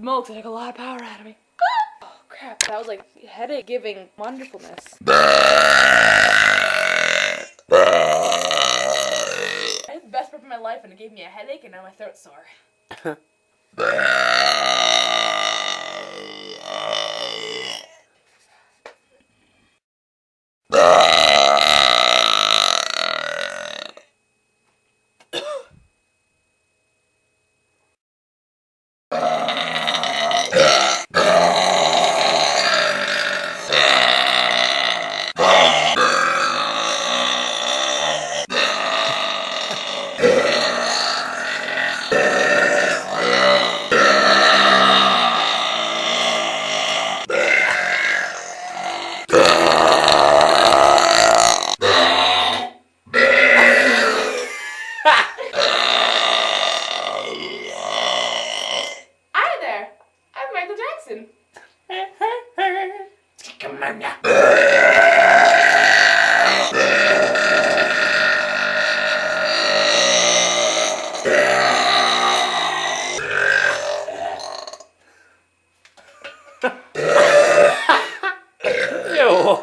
milk took a lot of power out of me. Oh crap, that was like headache-giving wonderfulness. I had the best burp of my life and it gave me a headache and now my throat's sore.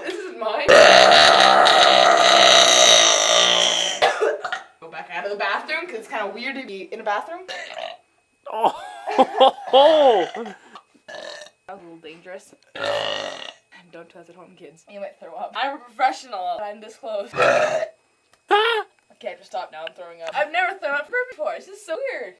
This isn't mine. Go back out of the bathroom because it's kind of weird to be in a bathroom. Oh. That was a little dangerous. Don't test at home, kids. You might throw up. I'm a professional. I'm this close. I can't just stop now. I'm throwing up. I've never thrown up before. This is so weird.